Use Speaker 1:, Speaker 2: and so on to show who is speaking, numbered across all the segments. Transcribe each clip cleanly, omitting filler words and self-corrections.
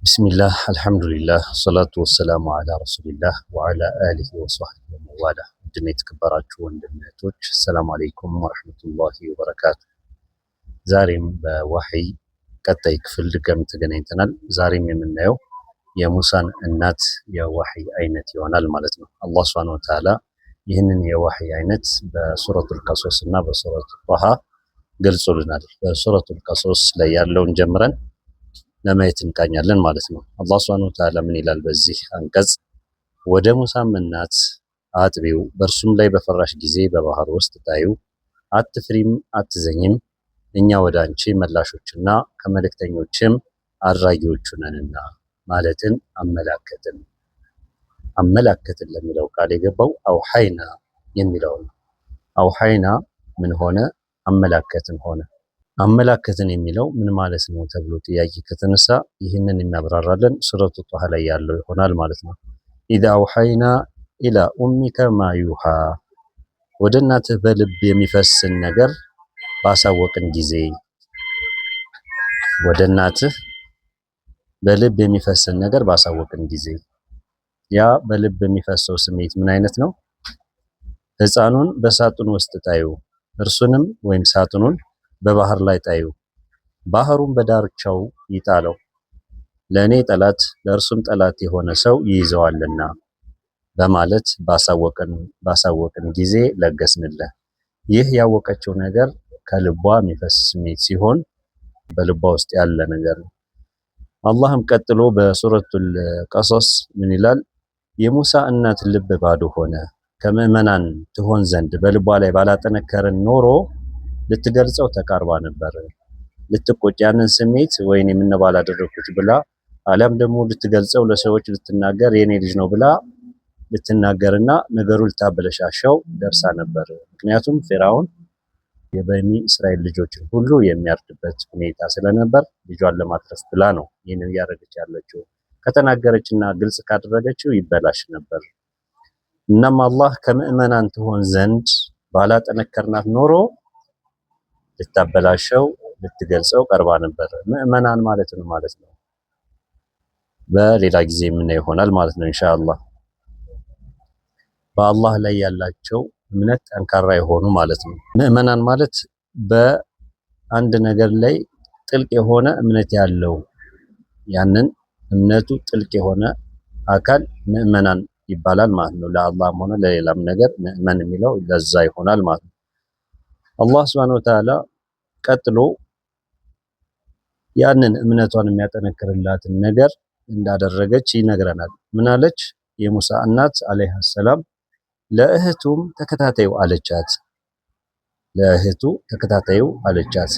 Speaker 1: ቢስሚላህ አልሐምዱሊላህ ሰላቱ ወሰላሙ አላ ረሱሊላህ ወአላ አሊሂ ወሰህቢሂ ወመንዋላ። ውድና የተከበራችሁ ወንድም እህቶች ሰላም አለይኩም ወረሕመቱላሂ ወበረካቱ። ዛሬም በዋህይ ቀጣይ ክፍል ድጋሚ ተገናኝተናል። ዛሬም የምናየው የሙሳን እናት የዋህይ አይነት ይሆናል ማለት ነው። አላህ ሱብሓነሁ ወተዓላ ይህንን የዋህይ አይነት በሱረቱል ቀሶስ እና በሱረቱል ጧሃ ገልጾልናል። በሱረቱል ቀሶስ ላይ ያለውን ጀምረን ለማየት እንቃኛለን ማለት ነው። አላህ ሱብሓነሁ ወተዓላ ምን ይላል በዚህ አንቀጽ? ወደ ሙሳም እናት አጥቢው፣ በእርሱም ላይ በፈራሽ ጊዜ በባህር ውስጥ ጣዩ፣ አትፍሪም አትዘኝም፣ እኛ ወደ አንቺ መላሾችና ከመልእክተኞችም አድራጊዎቹ ነንና ማለትን አመላከትን። አመላከትን ለሚለው ቃል የገባው አውሐይና የሚለው ነው። አውሐይና ምን ሆነ? አመላከትን ሆነ። አመላከትን የሚለው ምን ማለት ነው ተብሎ ጥያቄ ከተነሳ ይህንን የሚያብራራለን ሱረቱ ጧሃ ላይ ያለው ይሆናል ማለት ነው። ኢዛ አውሐይና ኢላ ኡሚከ ማ ዩሃ፣ ወደ እናትህ በልብ የሚፈስን ነገር ባሳወቅን ጊዜ። ወደ እናትህ በልብ የሚፈስን ነገር ባሳወቅን ጊዜ። ያ በልብ የሚፈሰው ስሜት ምን አይነት ነው? ሕፃኑን በሳጥን ውስጥ ጣዩ፣ እርሱንም ወይም ሳጥኑን በባህር ላይ ጣዩ፣ ባህሩን በዳርቻው ይጣለው፣ ለእኔ ጠላት ለእርሱም ጠላት የሆነ ሰው ይይዘዋልና በማለት ባሳወቅን ጊዜ ለገስንልህ። ይህ ያወቀችው ነገር ከልቧ የሚፈስ ስሜት ሲሆን በልቧ ውስጥ ያለ ነገር ነው። አላህም ቀጥሎ በሱረቱል ቀሶስ ምን ይላል? የሙሳ እናት ልብ ባዶ ሆነ፣ ከምዕመናን ትሆን ዘንድ በልቧ ላይ ባላጠነከረን ኖሮ ልትገልጸው ተቃርባ ነበር። ልትቆጭ ያንን ስሜት ወይኔ ምን ባላደረኩት ብላ አሊያም ደግሞ ልትገልጸው ለሰዎች ልትናገር የኔ ልጅ ነው ብላ ልትናገርና ነገሩ ልታበለሻሸው ደርሳ ነበር። ምክንያቱም ፊርዓውን የበኒ እስራኤል ልጆችን ሁሉ የሚያርድበት ሁኔታ ስለነበር ልጇን ለማትረፍ ብላ ነው ይህንን እያደረገች ያለችው። ከተናገረችና ግልጽ ካደረገችው ይበላሽ ነበር። እናም አላህ ከምዕመናን ትሆን ዘንድ ባላጠነከርናት ኖሮ ልታበላሸው ልትገልጸው ቀርባ ነበር። ምዕመናን ማለት ነው በሌላ ጊዜ የምናየው ይሆናል ማለት ነው ኢንሻአላህ። በአላህ ላይ ያላቸው እምነት ጠንካራ የሆኑ ማለት ነው። ምዕመናን ማለት በአንድ ነገር ላይ ጥልቅ የሆነ እምነት ያለው፣ ያንን እምነቱ ጥልቅ የሆነ አካል ምዕመናን ይባላል ማለት ነው። ለአላህም ሆነ ለሌላም ነገር ምዕመን የሚለው ለዛ ይሆናል ማለት ነው። አላህ ሱብሓነሁ ወተዓላ ቀጥሎ ያንን እምነቷን የሚያጠነክርላትን ነገር እንዳደረገች ይነግረናል። ምን አለች? የሙሳ እናት አለይሃ ሰላም ለእህቱም ተከታታዩ አለቻት። ለእህቱ ተከታታዩ አለቻት።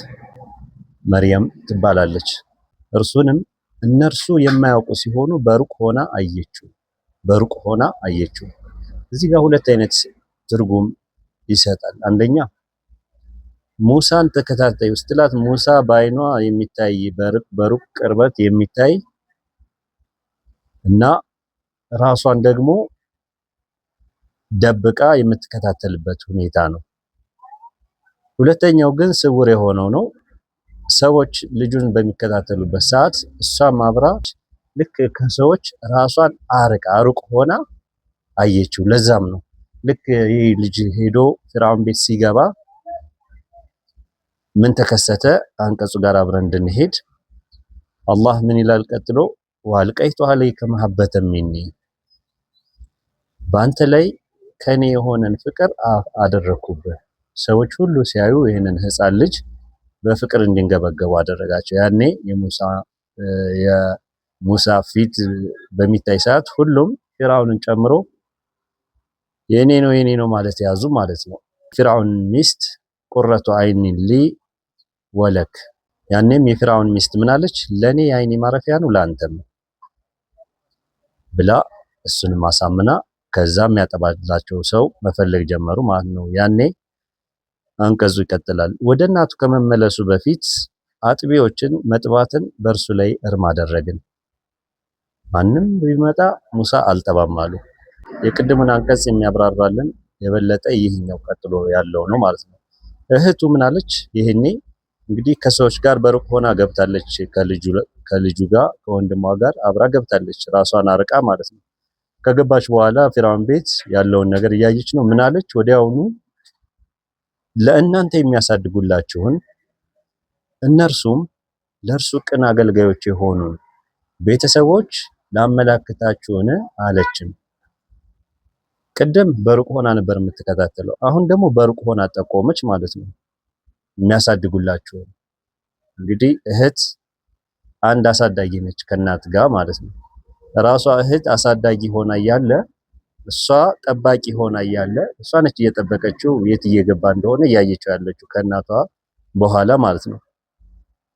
Speaker 1: መርየም ትባላለች። እርሱንም እነርሱ የማያውቁ ሲሆኑ በሩቅ ሆና አየችው። እዚህ ጋር ሁለት አይነት ትርጉም ይሰጣል። አንደኛ ሙሳን ተከታታይ ስትላት ሙሳ በአይኗ የሚታይ በሩቅ ቅርበት የሚታይ እና ራሷን ደግሞ ደብቃ የምትከታተልበት ሁኔታ ነው። ሁለተኛው ግን ስውር የሆነው ነው። ሰዎች ልጁን በሚከታተሉበት ሰዓት እሷም አብራ ልክ ከሰዎች ራሷን ሩቅ ሆና አየችው። ለዛም ነው ልክ ይህ ልጅ ሄዶ ፊርዓውን ቤት ሲገባ ምን ተከሰተ? አንቀጹ ጋር አብረን እንድንሄድ አላህ ምን ይላል ቀጥሎ? ወአልቀይቱ ዐለይከ መሐበተ ሚኒ፣ በአንተ ላይ ከኔ የሆነን ፍቅር አደረኩብህ። ሰዎች ሁሉ ሲያዩ ይህንን ህፃን ልጅ በፍቅር እንዲንገበገቡ አደረጋቸው። ያኔ የሙሳ ፊት በሚታይ ሰዓት ሁሉም ፊርዓውንን ጨምሮ የኔ ነው ማለት ያዙ ማለት ነው። ፊርዓውን ሚስት ቁረቱ አይኒን ሊ ወለክ፣ ያኔም የፊርዓውን ሚስት ምናለች? ለኔ የአይኔ ማረፊያ ነው ለአንተም ብላ እሱንም አሳምና ከዛም ያጠባላቸው ሰው መፈለግ ጀመሩ ማለት ነው። ያኔ አንቀጹ ይቀጥላል። ወደ እናቱ ከመመለሱ በፊት አጥቢዎችን መጥባትን በእርሱ ላይ እርም አደረግን። ማንም ቢመጣ ሙሳ አልጠባም አሉ። የቅድሙን አንቀጽ የሚያብራራልን የበለጠ ይህኛው ቀጥሎ ያለው ነው ማለት ነው። እህቱ ምናለች? ይሄኔ እንግዲህ ከሰዎች ጋር በሩቅ ሆና ገብታለች ከልጁ ጋር ከወንድሟ ጋር አብራ ገብታለች፣ ራሷን አርቃ ማለት ነው። ከገባች በኋላ ፊርዓውን ቤት ያለውን ነገር እያየች ነው። ምን አለች? ወዲያውኑ ለእናንተ የሚያሳድጉላችሁን እነርሱም ለእርሱ ቅን አገልጋዮች የሆኑ ቤተሰቦች ላመላክታችሁን አለችም። ቅድም በሩቅ ሆና ነበር የምትከታተለው፣ አሁን ደግሞ በሩቅ ሆና ጠቆመች ማለት ነው። የሚያሳድጉላችሁ እንግዲህ እህት አንድ አሳዳጊ ነች ከእናት ጋር ማለት ነው። ራሷ እህት አሳዳጊ ሆና እያለ እሷ ጠባቂ ሆና እያለ እሷ ነች እየጠበቀችው የት እየገባ እንደሆነ እያየችው ያለችው ከእናቷ በኋላ ማለት ነው።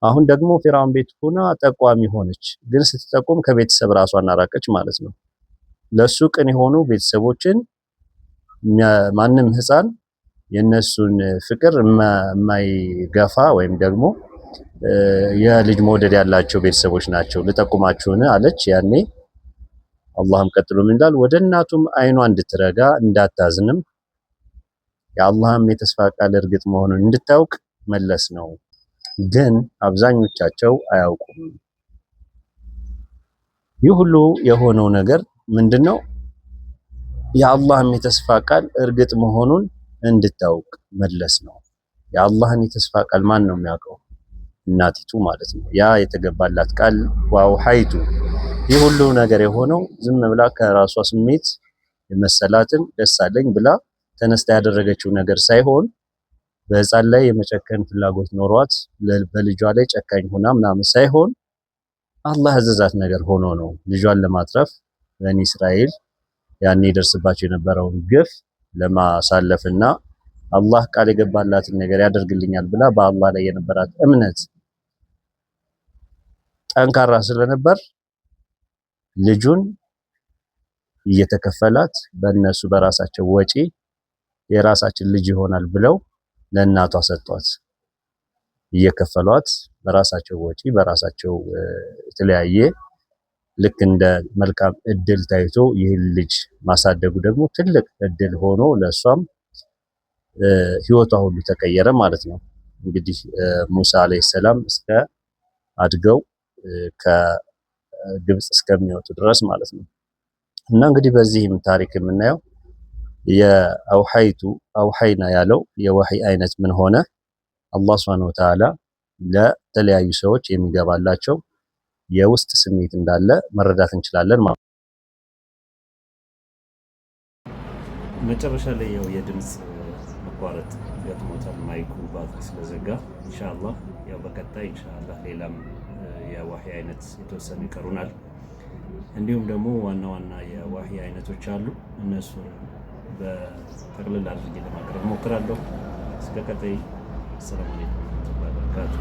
Speaker 1: አሁን ደግሞ ፊርዓውን ቤት ሆና ጠቋሚ ሆነች። ግን ስትጠቁም ከቤተሰብ ራሷን አራቀች ማለት ነው። ለሱ ቅን የሆኑ ቤተሰቦችን ማንም ህፃን የነሱን ፍቅር የማይገፋ ወይም ደግሞ የልጅ መውደድ ያላቸው ቤተሰቦች ናቸው ልጠቁማችሁን አለች። ያኔ አላህም ቀጥሎ ምን ይላል? ወደ እናቱም አይኗ እንድትረጋ እንዳታዝንም የአላህም የተስፋ ቃል እርግጥ መሆኑን እንድታውቅ መለስ ነው። ግን አብዛኞቻቸው አያውቁም። ይህ ሁሉ የሆነው ነገር ምንድነው? የአላህም የተስፋ ቃል እርግጥ መሆኑን እንድታውቅ መለስ ነው። የአላህን የተስፋ ቃል ማን ነው የሚያውቀው? እናቲቱ ማለት ነው። ያ የተገባላት ቃል ወአውሐይቱ፣ ይህ ሁሉ ነገር የሆነው ዝም ብላ ከራሷ ስሜት የመሰላትን ደስ አለኝ ብላ ተነስታ ያደረገችው ነገር ሳይሆን በህፃን ላይ የመጨከን ፍላጎት ኖሯት በልጇ ላይ ጨካኝ ሆና ምናምን ሳይሆን አላህ ያዘዛት ነገር ሆኖ ነው። ልጇን ለማትረፍ በኒ እስራኤል ያኔ ይደርስባቸው የነበረውን ግፍ ለማሳለፍና አላህ ቃል የገባላትን ነገር ያደርግልኛል ብላ በአላህ ላይ የነበራት እምነት ጠንካራ ስለነበር ልጁን እየተከፈላት በእነሱ በራሳቸው ወጪ የራሳችን ልጅ ይሆናል ብለው ለእናቷ ሰጧት። እየከፈሏት በራሳቸው ወጪ በራሳቸው የተለያየ ልክ እንደ መልካም እድል ታይቶ ይህን ልጅ ማሳደጉ ደግሞ ትልቅ እድል ሆኖ ለሷም ህይወቷ ሁሉ ተቀየረ ማለት ነው። እንግዲህ ሙሳ አለይሂ ሰላም እስከ አድገው ከግብጽ እስከሚወጡ ድረስ ማለት ነው። እና እንግዲህ በዚህም ታሪክ የምናየው የአውሐይቱ አውሐይና ያለው የወህይ አይነት ምን ሆነ? አላህ ሱብሓነሁ ወተዓላ ለተለያዩ ሰዎች የሚገባላቸው የውስጥ ስሜት እንዳለ መረዳት እንችላለን ማለት ነው።
Speaker 2: መጨረሻ ላይ ያው የድምጽ መቋረጥ ገጥሞታል፣ ማይኩ ባትሪ ስለዘጋ። ኢንሻአላህ ያው በቀጣይ ኢንሻአላህ ሌላም የወህይ አይነት የተወሰኑ ይቀሩናል። እንዲሁም ደግሞ ዋና ዋና የወህይ አይነቶች አሉ። እነሱን በጠቅልል አድርጌ ለማቅረብ ሞክራለሁ። እስከ ቀጣይ ሰላም አለይኩም ወራህመቱላሂ ወበረካቱ።